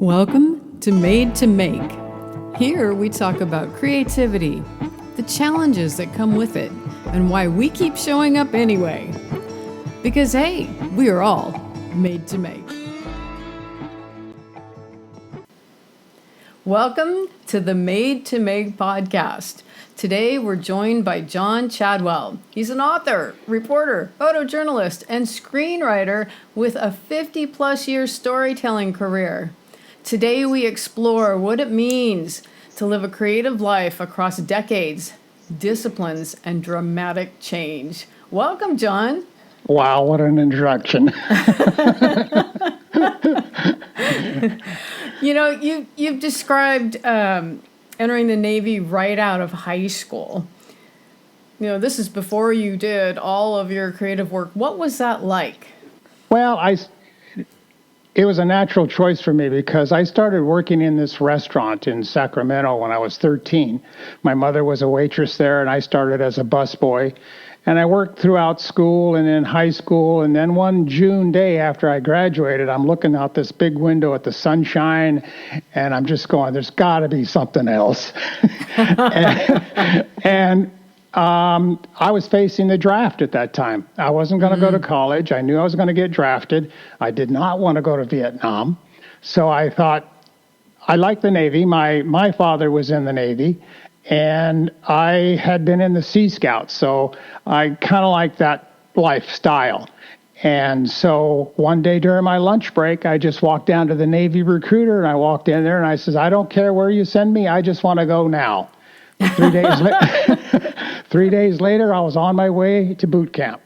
Welcome to Made to Make. Here we talk about creativity, the challenges that come with it, and why we keep showing up anyway. Because hey, we are all made to make. Welcome to the Made to Make podcast. Today we're joined by John Chadwell. He's an author, reporter, photojournalist, and screenwriter with a 50-plus year storytelling career. Today we explore what it means to live a creative life across decades, disciplines, and dramatic change. Welcome, John. Wow, what an introduction. You know, you've described entering the Navy right out of high school. You know, this is before you did all of your creative work. What was that like? Well, it was a natural choice for me because I started working in this restaurant in Sacramento when I was 13. My mother was a waitress there, and I started as a busboy. And I worked throughout school and in high school. And then one June day after I graduated, I'm looking out this big window at the sunshine, and I'm just going, there's got to be something else. and I was facing the draft at that time. I wasn't going to go to college. I knew I was going to get drafted. I did not want to go to Vietnam. So I thought, I like the Navy. My father was in the Navy, and I had been in the Sea Scouts. So I kind of like that lifestyle. And so one day during my lunch break, I just walked down to the Navy recruiter, and I walked in there, and I says, I don't care where you send me. I just want to go now. 3 days later. 3 days later, I was on my way to boot camp.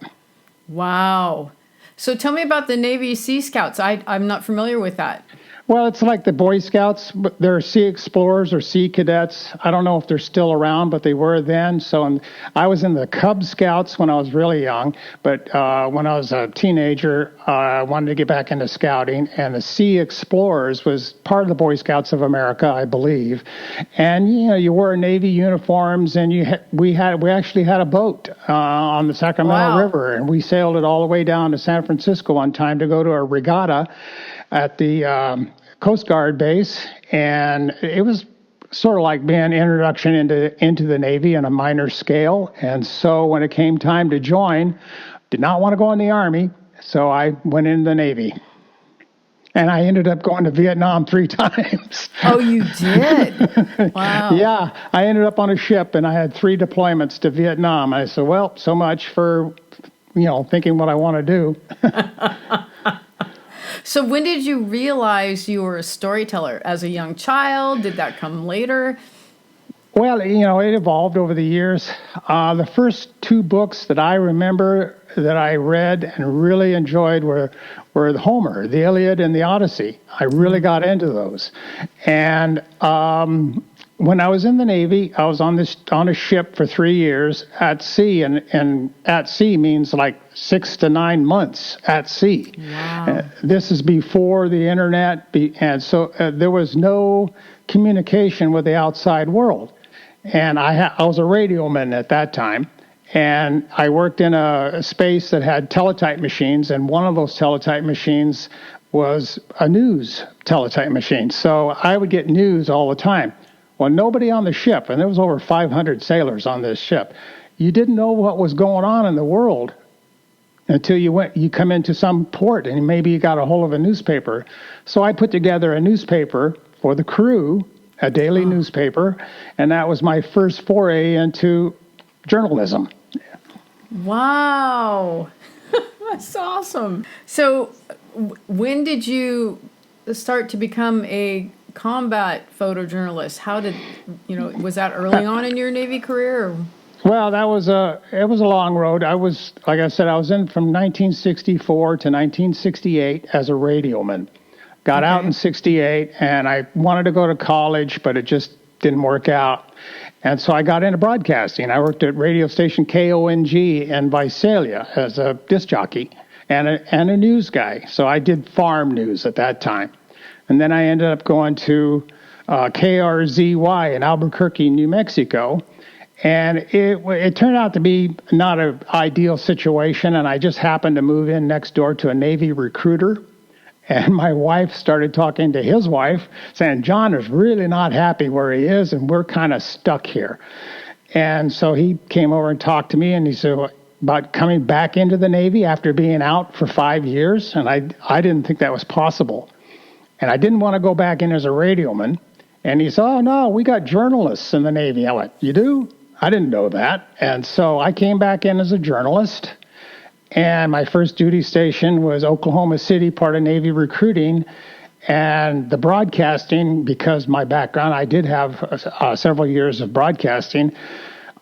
Wow. So tell me about the Navy Sea Scouts. I'm not familiar with that. Well, it's like the Boy Scouts, but they're sea explorers or sea cadets. I don't know if they're still around, but they were then. So I was in the Cub Scouts when I was really young, but when I was a teenager, I wanted to get back into scouting, and the Sea Explorers was part of the Boy Scouts of America, I believe. And you wore Navy uniforms, and we actually had a boat on the Sacramento River, and we sailed it all the way down to San Francisco one time to go to a regatta at the Coast Guard base, and it was sort of like being an introduction into the Navy on a minor scale. And so when it came time to join, did not want to go in the Army, so I went in the Navy. And I ended up going to Vietnam 3 times. Oh, you did? Wow. Yeah, I ended up on a ship, and I had 3 deployments to Vietnam. I said, well, so much for, thinking what I want to do. So when did you realize you were a storyteller? As a young child? Did that come later? Well, it evolved over the years. The first 2 books that I remember that I read and really enjoyed were the Homer, the Iliad, and the Odyssey. I really got into those. And when I was in the Navy, I was on a ship for 3 years at sea, and at sea means like 6 to 9 months at sea. Wow. This is before the internet, and so there was no communication with the outside world. And I was a radioman at that time, and I worked in a space that had teletype machines, and one of those teletype machines was a news teletype machine. So I would get news all the time. Well, nobody on the ship, and there was over 500 sailors on this ship, you didn't know what was going on in the world until you come into some port and maybe you got a hold of a newspaper. So I put together a newspaper for the crew, a daily newspaper, and that was my first foray into journalism. Wow. That's awesome. So when did you start to become a combat photojournalist? How did, was that early on in your Navy career? Or? Well, it was a long road. Like I said, I was in from 1964 to 1968 as a radioman. Got out in 68, and I wanted to go to college, but it just didn't work out. And so I got into broadcasting. I worked at radio station KONG in Visalia as a disc jockey and a news guy. So I did farm news at that time. And then I ended up going to KRZY in Albuquerque, New Mexico. And it turned out to be not an ideal situation, and I just happened to move in next door to a Navy recruiter. And my wife started talking to his wife, saying, John is really not happy where he is, and we're kind of stuck here. And so he came over and talked to me, and he said about coming back into the Navy after being out for 5 years. And I didn't think that was possible. And I didn't want to go back in as a radioman. And he said, oh, no, we got journalists in the Navy. I went, you do? I didn't know that. And so I came back in as a journalist. And my first duty station was Oklahoma City, part of Navy recruiting. And the broadcasting, because my background, I did have several years of broadcasting.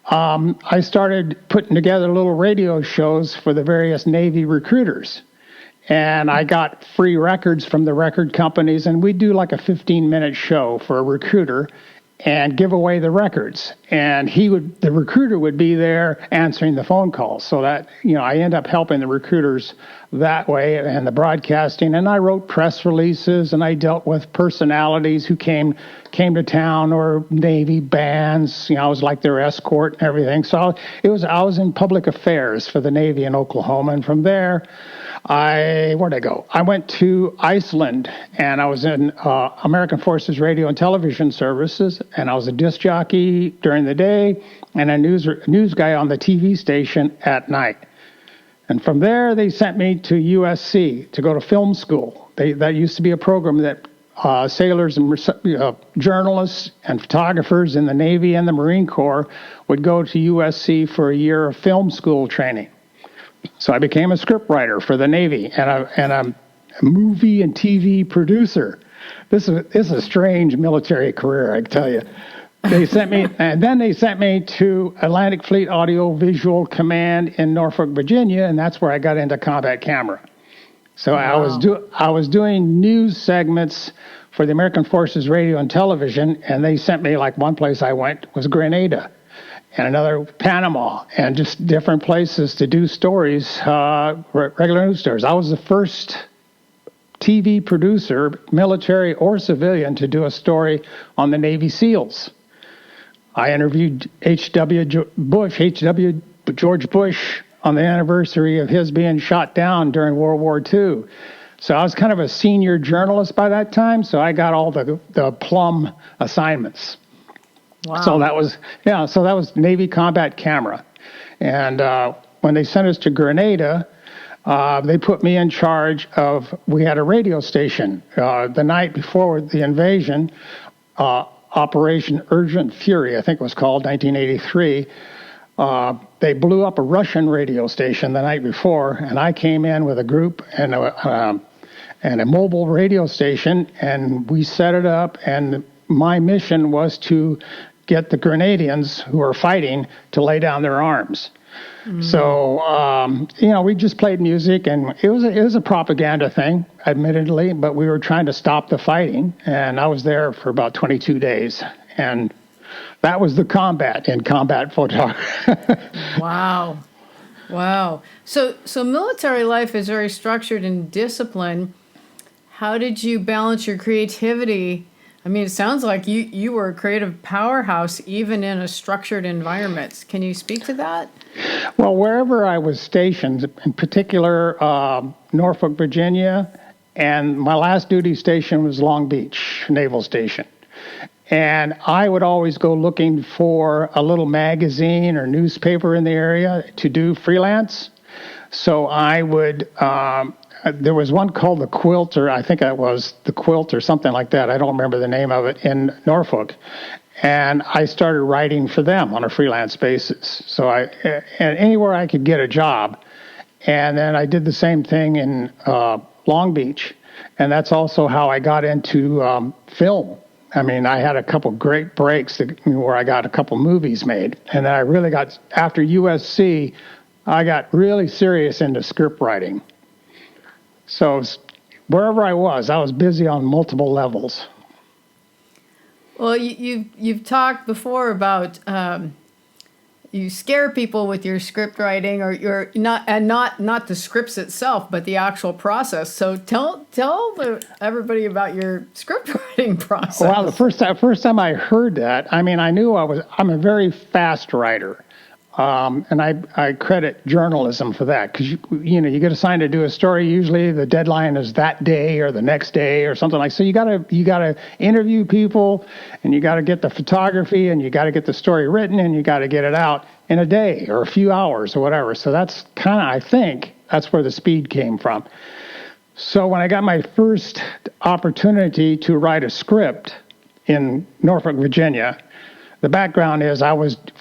I started putting together little radio shows for the various Navy recruiters. And I got free records from the record companies, and we'd do like a 15-minute show for a recruiter and give away the records. And the recruiter would be there answering the phone calls. So that, I end up helping the recruiters that way and the broadcasting. And I wrote press releases, and I dealt with personalities who came to town, or Navy bands. I was like their escort and everything. So I was in public affairs for the Navy in Oklahoma. And from there, where'd I go? I went to Iceland, and I was in American Forces Radio and Television Services, and I was a disc jockey during the day and a news guy on the TV station at night. And from there, they sent me to USC to go to film school. That used to be a program that sailors and journalists and photographers in the Navy and the Marine Corps would go to USC for a year of film school training. So I became a scriptwriter for the Navy and a movie and TV producer. This is a strange military career, I can tell you. They sent me to Atlantic Fleet Audio Visual Command in Norfolk, Virginia, and that's where I got into combat camera. So wow. I was doing news segments for the American Forces Radio and Television, and they sent me, like, one place I went was Grenada, and another Panama, and just different places to do stories, regular news stories. I was the first TV producer, military or civilian, to do a story on the Navy SEALs. I interviewed George Bush, on the anniversary of his being shot down during World War II. So I was kind of a senior journalist by that time, so I got all the plum assignments. Wow. So that was Navy combat camera. And when they sent us to Grenada, they put me in charge of, we had a radio station. The night before the invasion, Operation Urgent Fury, I think it was called, 1983, they blew up a Russian radio station the night before, and I came in with a group and a mobile radio station, and we set it up, and my mission was to get the Grenadians who are fighting to lay down their arms. Mm. So, we just played music, and it was a propaganda thing, admittedly, but we were trying to stop the fighting, and I was there for about 22 days, and that was the combat in combat photography. Wow. So military life is very structured and disciplined. How did you balance your creativity? I mean, it sounds like you were a creative powerhouse even in a structured environment. Can you speak to that? Well, wherever I was stationed, in particular Norfolk, Virginia, and my last duty station was Long Beach Naval Station. And I would always go looking for a little magazine or newspaper in the area to do freelance. So I would, there was one called The Quilt, or I think it was The Quilt or something like that. I don't remember the name of it, in Norfolk. And I started writing for them on a freelance basis. So and anywhere I could get a job. And then I did the same thing in Long Beach. And that's also how I got into film. I mean, I had a couple great breaks where I got a couple movies made. And then I really got, after USC, I got really serious into script writing. So wherever I was busy on multiple levels. Well, you've talked before about you scare people with your script writing, or your not the scripts itself, but the actual process. So tell everybody about your script writing process. Well, the first time I heard that, I mean, I knew I'm a very fast writer. And I credit journalism for that, because you get assigned to do a story. Usually the deadline is that day or the next day or something like. So you gotta interview people, and you gotta get the photography, and you gotta get the story written, and you gotta get it out in a day or a few hours or whatever. So that's kind of, I think that's where the speed came from. So when I got my first opportunity to write a script in Norfolk, Virginia. The background is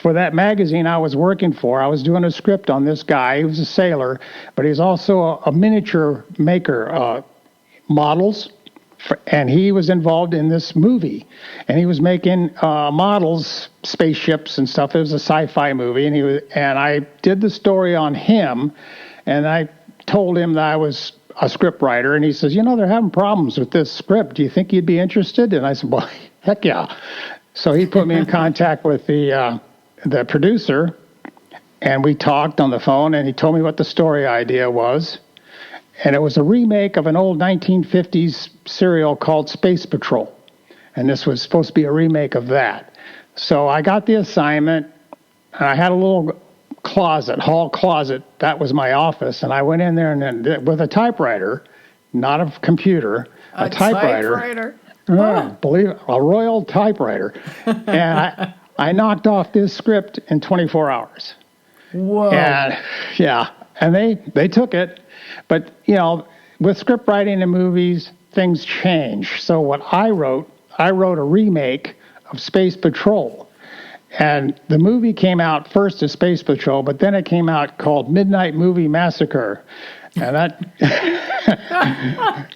for that magazine I was working for, I was doing a script on this guy. He was a sailor, but he's also a miniature maker, models, and he was involved in this movie. And he was making models, spaceships and stuff. It was a sci-fi movie, and I did the story on him, and I told him that I was a script writer, and he says, they're having problems with this script. Do you think you'd be interested? And I said, well, heck yeah. So he put me in contact with the producer, and we talked on the phone, and he told me what the story idea was. And it was a remake of an old 1950s serial called Space Patrol. And this was supposed to be a remake of that. So I got the assignment, and I had a little hall closet. That was my office. And I went in there and with a typewriter, not a computer, a typewriter. Believe it, a Royal typewriter. And I knocked off this script in 24 hours. Whoa. And and they took it. But, with script writing in movies, things change. So what I wrote a remake of Space Patrol. And the movie came out first as Space Patrol, but then it came out called Midnight Movie Massacre. And that,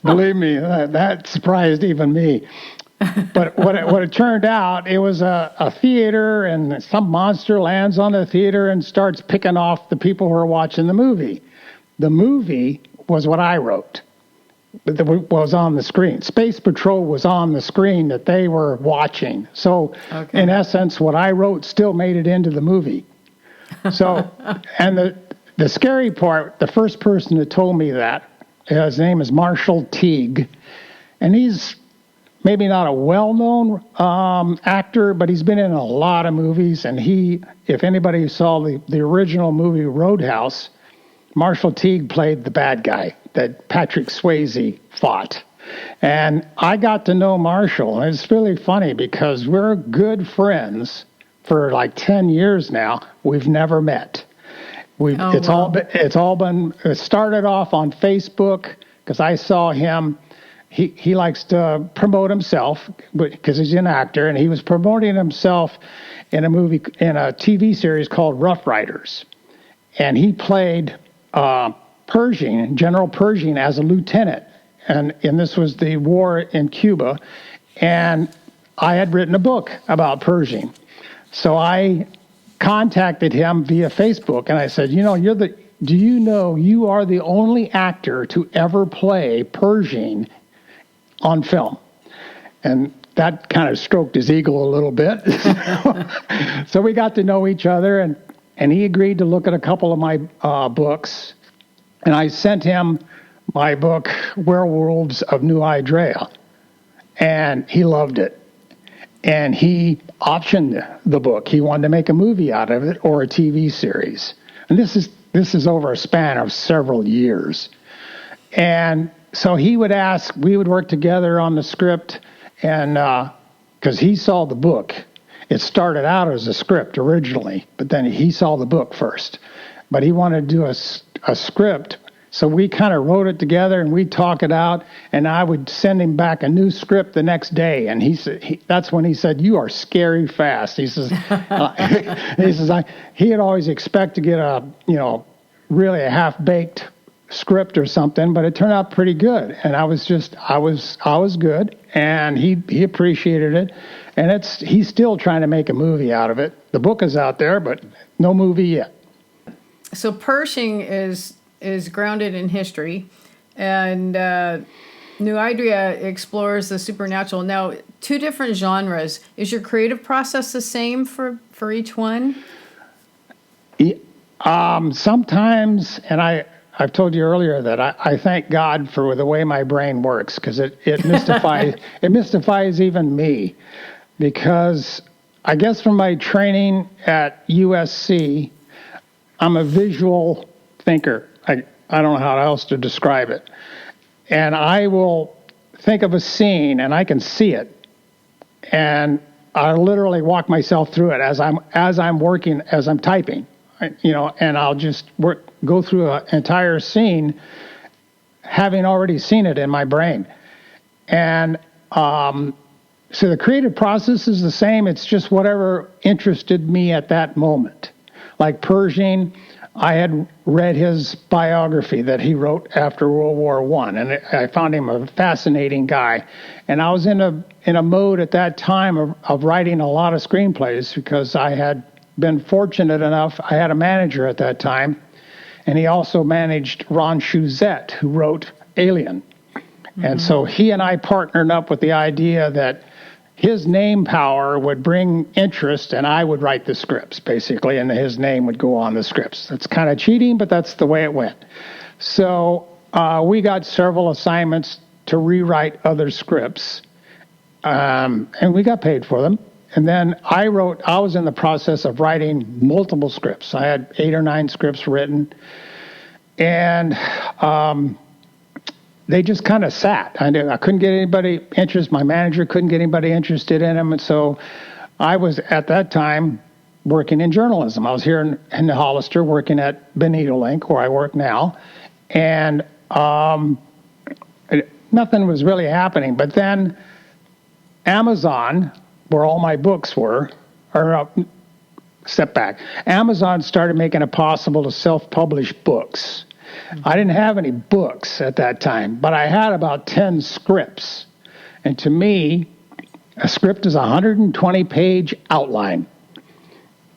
believe me, that surprised even me. But what it turned out, it was a theater, and some monster lands on the theater and starts picking off the people who are watching the movie. The movie was what I wrote, that was on the screen. Space Patrol was on the screen that they were watching. So, in essence, what I wrote still made it into the movie. So, and the scary part, the first person that told me that, his name is Marshall Teague, and he's maybe not a well-known actor, but he's been in a lot of movies, and if anybody saw the original movie Roadhouse, Marshall Teague played the bad guy that Patrick Swayze fought. And I got to know Marshall, and it's really funny because we're good friends for like 10 years now. We've never met. It started off on Facebook because I saw him. He likes to promote himself because he's an actor, and he was promoting himself in a TV series called Rough Riders, and he played General Pershing, as a lieutenant, and this was the war in Cuba, and I had written a book about Pershing, so I contacted him via Facebook, and I said, you are the only actor to ever play Pershing on film? And that kind of stroked his ego a little bit. So we got to know each other, and he agreed to look at a couple of my books, and I sent him my book, Werewolves of New Idrea, and he loved it. And he optioned the book. He wanted to make a movie out of it or a TV series. And this is over a span of several years. And so we would work together on the script, and because he saw the book. It started out as a script originally, but then he saw the book first. But he wanted to do a script, so we kind of wrote it together, and we'd talk it out, and I would send him back a new script the next day. And that's when he said, "You are scary fast." He says, he had always expected to get really a half-baked script or something, but it turned out pretty good. And I was good, and he appreciated it. And he's still trying to make a movie out of it. The book is out there, but no movie yet. So Pershing is grounded in history, and New Idrea explores the supernatural. Now, two different genres. Is your creative process the same for each one? Sometimes, and I've told you earlier that I thank God for the way my brain works, because it mystifies even me, because I guess from my training at USC, I'm a visual thinker. I don't know how else to describe it. And I will think of a scene and I can see it. And I literally walk myself through it as I'm working, as I'm typing, and I'll just go through an entire scene having already seen it in my brain. And so the creative process is the same. It's just whatever interested me at that moment. Like Pershing, I had read his biography that he wrote after World War I, and I found him a fascinating guy. And I was in a mode at that time of writing a lot of screenplays because I had been fortunate enough. I had a manager at that time, and he also managed Ron Shuzet, who wrote Alien. Mm-hmm. And so he and I partnered up with the idea that his name power would bring interest, and I would write the scripts, basically, and his name would go on the scripts. That's kind of cheating, but that's the way it went. So we got several assignments to rewrite other scripts, and we got paid for them. And then I was in the process of writing multiple scripts. I had 8 or 9 scripts written, and they just kind of sat. I couldn't get anybody interested. My manager couldn't get anybody interested in them. And so I was, at that time, working in journalism. I was here in Hollister working at Bonito Link, where I work now. And nothing was really happening. But then Amazon, where all my books were, step back. Amazon started making it possible to self-publish books. I didn't have any books at that time, but I had about 10 scripts. And to me, a script is a 120-page outline,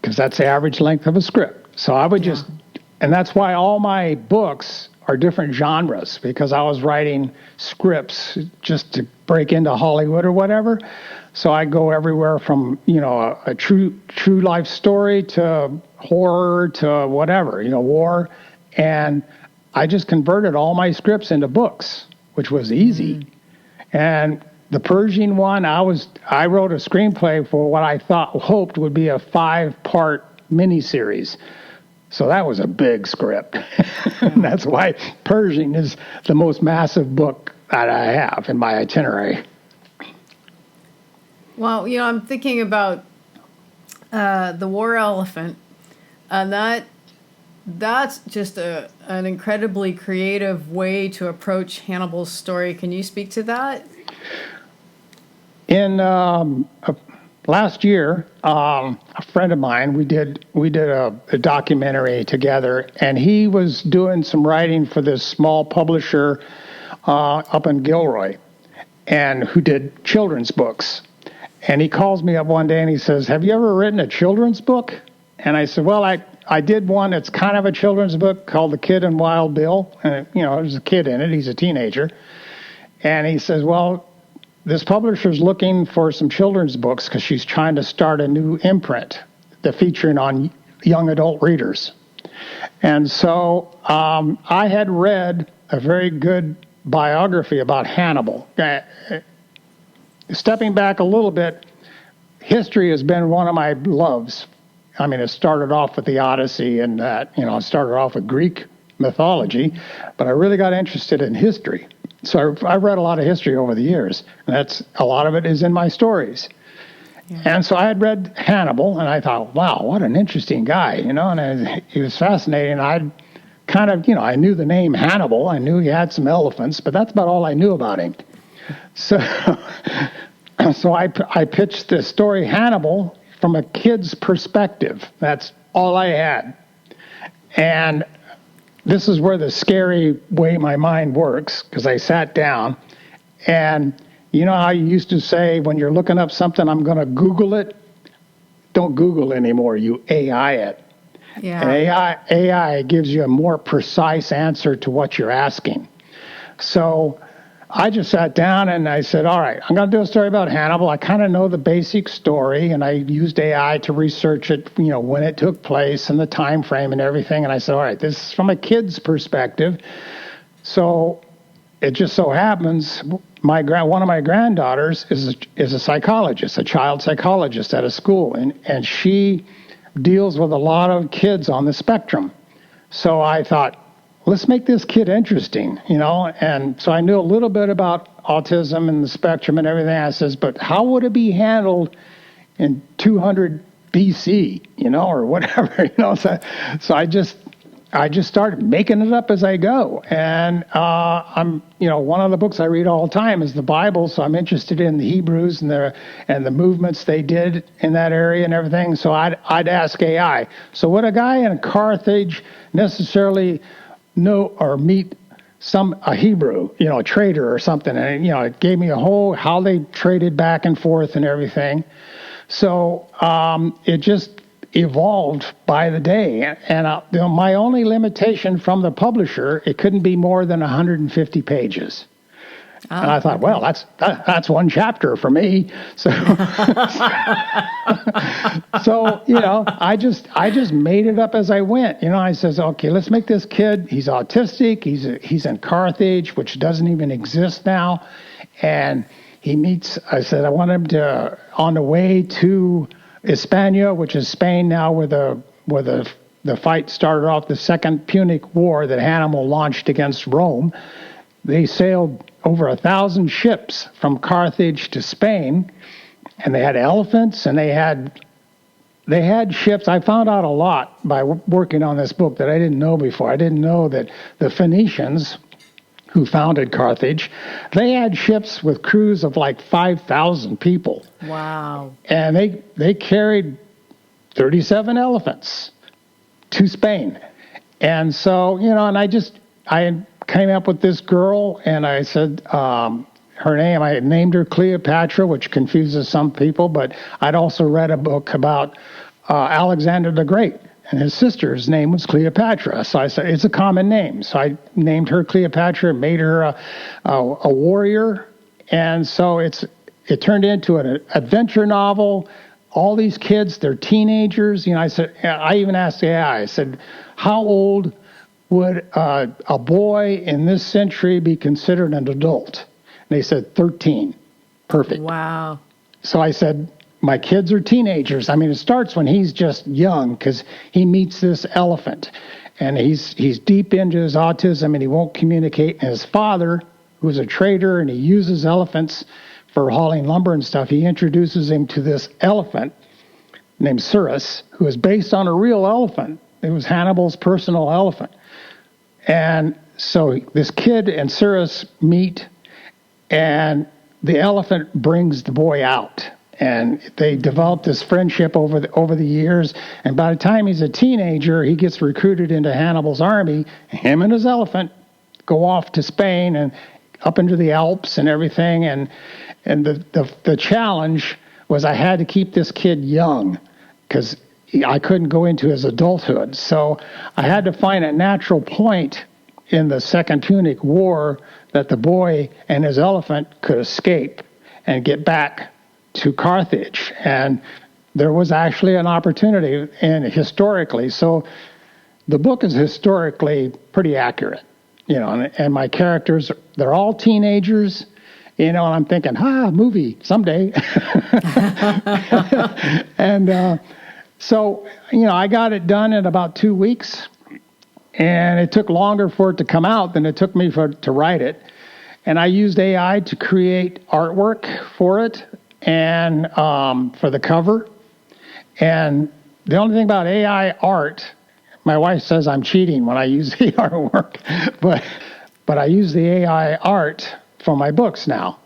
because that's the average length of a script. So I would and that's why all my books are different genres, because I was writing scripts just to break into Hollywood or whatever. So I go everywhere from, a true life story to horror to whatever, war. And I just converted all my scripts into books, which was easy. And the Pershing one, I wrote a screenplay for what I hoped would be a 5-part miniseries. So that was a big script. And that's why Pershing is the most massive book that I have in my itinerary. Well, I'm thinking about The War Elephant, and that's just an incredibly creative way to approach Hannibal's story. Can you speak to that? In last year, a friend of mine, we did a documentary together, and he was doing some writing for this small publisher up in Gilroy, and who did children's books. And he calls me up one day and he says, "Have you ever written a children's book?" And I said, "Well, I did one. It's kind of a children's book called The Kid and Wild Bill. And, there's a kid in it. He's a teenager." And he says, "Well, this publisher's looking for some children's books because she's trying to start a new imprint that's featuring on young adult readers." And so I had read a very good biography about Hannibal. Stepping back a little bit, history has been one of my loves. I mean, it started off with the Odyssey and that, it started off with Greek mythology, but I really got interested in history. So I've read a lot of history over the years, and a lot of it is in my stories. Yeah. And so I had read Hannibal, and I thought, wow, what an interesting guy, and he was fascinating. I'd kind of, I knew the name Hannibal. I knew he had some elephants, but that's about all I knew about him. So I pitched the story Hannibal from a kid's perspective. That's all I had. And this is where the scary way my mind works, because I sat down, and you know how you used to say when you're looking up something, I'm going to Google it? Don't Google anymore, you AI it. Yeah. And AI gives you a more precise answer to what you're asking. So I just sat down and I said, all right, I'm going to do a story about Hannibal. I kind of know the basic story, and I used AI to research it, when it took place and the time frame and everything. And I said, all right, this is from a kid's perspective. So it just so happens one of my granddaughters is a psychologist, a child psychologist at a school, and she deals with a lot of kids on the spectrum. So I thought, let's make this kid interesting, And so I knew a little bit about autism and the spectrum and everything. I says, but how would it be handled in 200 BC, or whatever, So I just started making it up as I go. And I'm, one of the books I read all the time is the Bible. So I'm interested in the Hebrews and the movements they did in that area and everything. So I'd ask AI. So would a guy in Carthage necessarily know or meet a Hebrew, a trader or something? And, it gave me a whole, how they traded back and forth and everything. So it just evolved by the day. And my only limitation from the publisher, it couldn't be more than 150 pages. And I thought, well, that's one chapter for me. So, I just made it up as I went. I says, okay, let's make this kid. He's autistic. He's in Carthage, which doesn't even exist now, and he meets. I said, I want him to on the way to Hispania, which is Spain now, where the fight started off, the Second Punic War that Hannibal launched against Rome. They sailed over 1,000 ships from Carthage to Spain, and they had elephants, and they had ships. I found out a lot by working on this book that I didn't know before. I didn't know that the Phoenicians, who founded Carthage, they had ships with crews of like 5,000 people. Wow. And they carried 37 elephants to Spain. And so, and I came up with this girl, and I said, her name, I named her Cleopatra, which confuses some people, but I'd also read a book about Alexander the Great, and his sister's name was Cleopatra. So I said, it's a common name. So I named her Cleopatra, made her a warrior. And so it turned into an adventure novel. All these kids, they're teenagers. I even asked the AI, I said, how old would a boy in this century be considered an adult? And they said 13. Perfect. Wow. So I said, my kids are teenagers. I mean, it starts when he's just young because he meets this elephant, and he's deep into his autism, and he won't communicate. And his father, who's a trader, and he uses elephants for hauling lumber and stuff, he introduces him to this elephant named Cyrus, who is based on a real elephant. It was Hannibal's personal elephant. And so this kid and Cyrus meet, and the elephant brings the boy out. And they develop this friendship over the years. And by the time he's a teenager, he gets recruited into Hannibal's army. Him and his elephant go off to Spain and up into the Alps and everything. And the challenge was I had to keep this kid young because I couldn't go into his adulthood. So I had to find a natural point in the Second Punic War that the boy and his elephant could escape and get back to Carthage. And there was actually an opportunity, and historically. So the book is historically pretty accurate, and my characters, they're all teenagers, and I'm thinking, movie someday. And so, I got it done in about 2 weeks, and it took longer for it to come out than it took me to write it. And I used AI to create artwork for it and for the cover. And the only thing about AI art, my wife says I'm cheating when I use the artwork, but I use the AI art for my books now.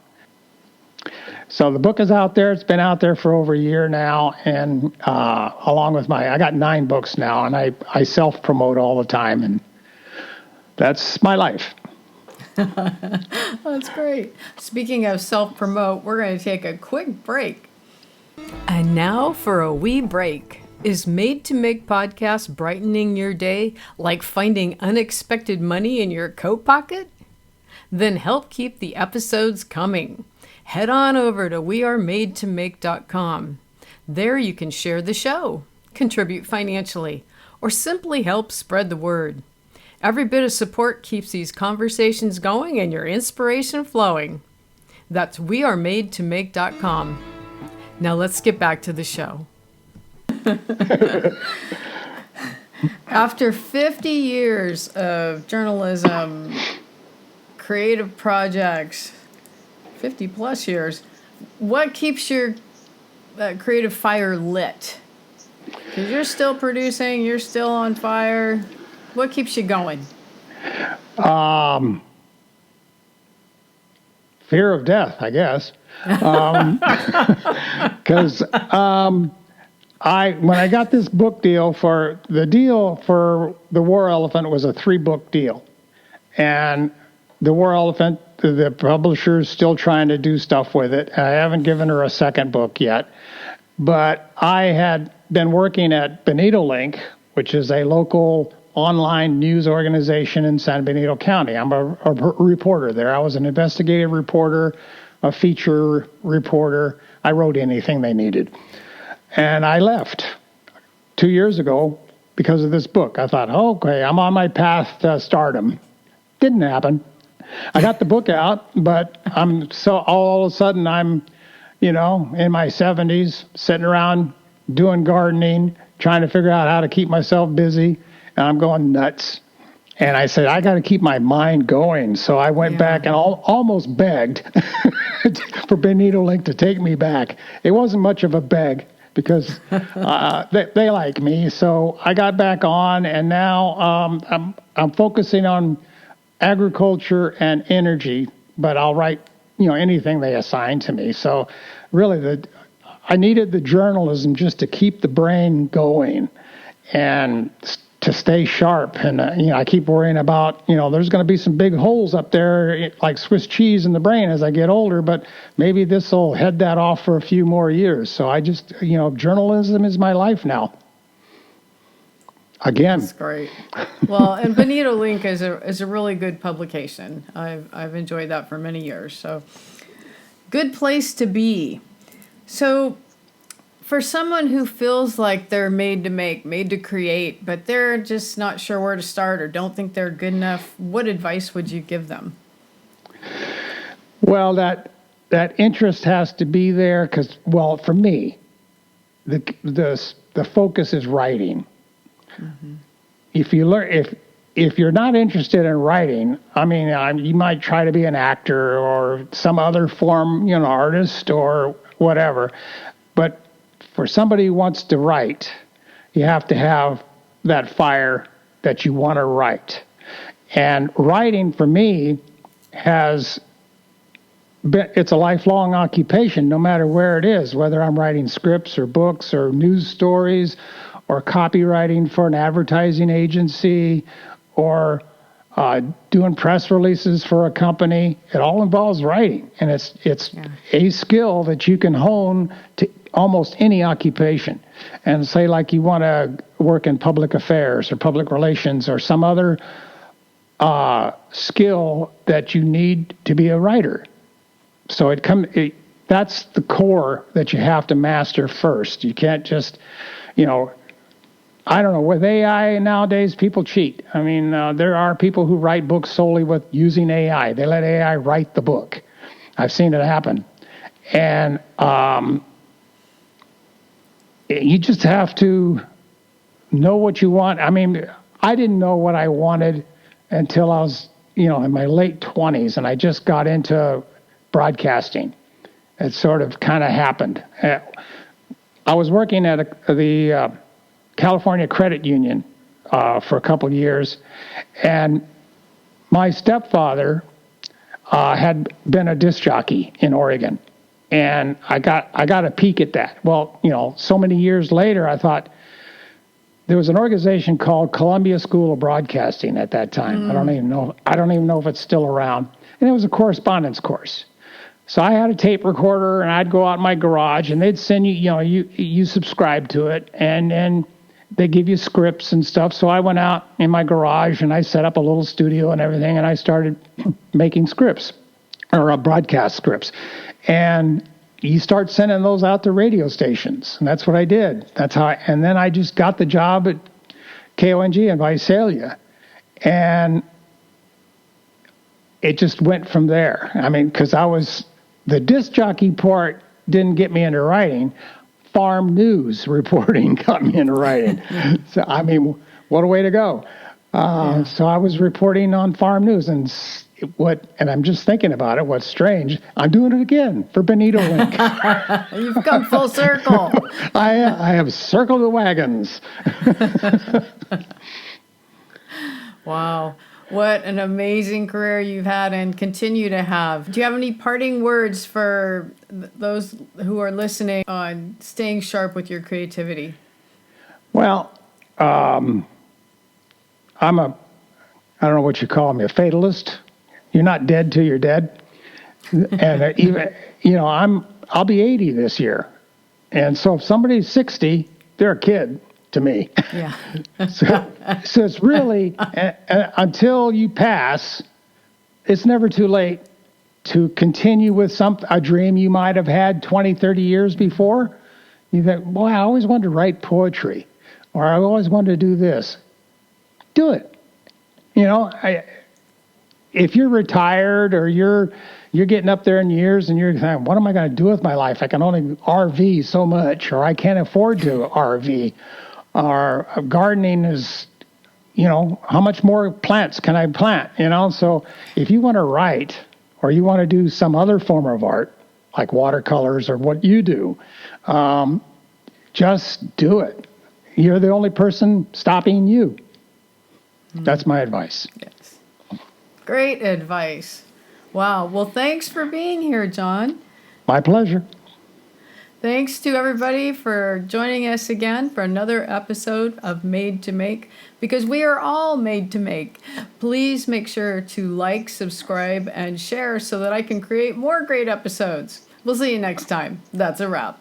So the book is out there. It's been out there for over a year now, and along with I got 9 books now, and I self-promote all the time, and that's my life. That's great. Speaking of self-promote, we're going to take a quick break. And now for a wee break. Is Made to Make podcast brightening your day like finding unexpected money in your coat pocket? Then help keep the episodes coming. Head on over to wearemadetoMake.com. There you can share the show, contribute financially, or simply help spread the word. Every bit of support keeps these conversations going and your inspiration flowing. That's wearemadetoMake.com. Now let's get back to the show. After 50 years of journalism, creative projects, 50 plus years, what keeps your creative fire lit? Because you're still producing, you're still on fire. What keeps you going? Fear of death, I guess. Because when I got this book deal for the War Elephant was a 3-book deal, and the War Elephant, the publisher's still trying to do stuff with it. I haven't given her a second book yet, but I had been working at Bonito Link, which is a local online news organization in San Benito County. I'm a reporter there. I was an investigative reporter, a feature reporter. I wrote anything they needed. And I left 2 years ago because of this book. I thought, okay, I'm on my path to stardom. Didn't happen. I got the book out, but all of a sudden I'm, in my 70s, sitting around doing gardening, trying to figure out how to keep myself busy, and I'm going nuts. And I said, I got to keep my mind going. So I went back and almost begged for Bonito Link to take me back. It wasn't much of a beg, because they like me. So I got back on, and now I'm focusing on agriculture and energy, but I'll write anything they assign to me. So really, I needed the journalism just to keep the brain going and to stay sharp. And I keep worrying about there's going to be some big holes up there like Swiss cheese in the brain as I get older, but maybe this will head that off for a few more years. So I just journalism is my life now. Again. That's great. Well, and Bonito Link is a really good publication. I've enjoyed that for many years. So good place to be. So for someone who feels like they're made to make, made to create, but they're just not sure where to start or don't think they're good enough, what advice would you give them? Well, that interest has to be there because, for me, the focus is writing. Mm-hmm. If you're not interested in writing, you might try to be an actor or some other form, artist or whatever. But for somebody who wants to write, you have to have that fire that you want to write. And writing for me it's a lifelong occupation, no matter where it is, whether I'm writing scripts or books or news stories or copywriting for an advertising agency or doing press releases for a company. It all involves writing, and it's a skill that you can hone to almost any occupation. And say like you want to work in public affairs or public relations or some other skill that you need to be a writer. So that's the core that you have to master first. You can't just, I don't know, with AI nowadays, people cheat. There are people who write books solely with using AI. They let AI write the book. I've seen it happen. And you just have to know what you want. I didn't know what I wanted until I was, in my late 20s, and I just got into broadcasting. It sort of kind of happened. I was working at the California Credit Union for a couple of years, and my stepfather had been a disc jockey in Oregon, and I got a peek at that. Well, so many years later, I thought there was an organization called Columbia School of Broadcasting at that time. I don't even know if it's still around, and it was a correspondence course. So I had a tape recorder, and I'd go out in my garage, and they'd send you subscribe to it, and they give you scripts and stuff. So I went out in my garage, and I set up a little studio and everything, and I started making scripts, or broadcast scripts. And you start sending those out to radio stations, and that's what I did. And then I just got the job at KONG in Visalia, and it just went from there. Because the disc jockey part didn't get me into writing. farm news reporting got me into writing. So, I mean, what a way to go. So I was reporting on farm news, and I'm just thinking about it. What's strange, I'm doing it again for Bonito Link. You've come full circle. I have circled the wagons. Wow. What an amazing career you've had and continue to have. Do you have any parting words for those who are listening on staying sharp with your creativity? Well, I don't know what you call me, a fatalist. You're not dead till you're dead. And even, I'll be 80 this year. And so if somebody's 60, they're a kid to me. Yeah. So it's really, until you pass, it's never too late to continue with a dream you might have had 20, 30 years before. You think, boy, I always wanted to write poetry, or I always wanted to do this. Do it. If you're retired or you're getting up there in years and you're saying, what am I going to do with my life? I can only RV so much, or I can't afford to RV. Or gardening is, how much more plants can I plant? So if you want to write or you want to do some other form of art, like watercolors or what you do, just do it. You're the only person stopping you. That's my advice. Yes. Great advice. Wow. Well, thanks for being here, John. My pleasure. Thanks to everybody for joining us again for another episode of Made to Make, because we are all made to make. Please make sure to like, subscribe, and share so that I can create more great episodes. We'll see you next time. That's a wrap.